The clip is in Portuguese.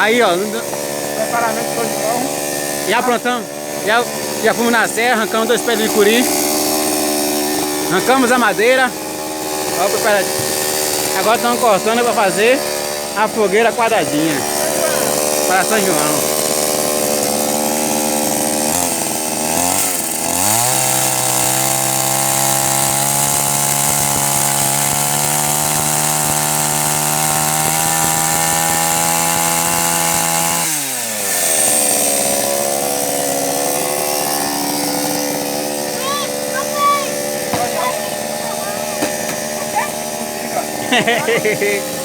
Aí, ó. Preparamento de São João. Já plantamos. Já fomos na serra, arrancamos 2 pés de licuri. Arrancamos a madeira. Ó, preparativo. Agora estamos cortando para fazer a fogueira quadradinha para São João. Hehehehe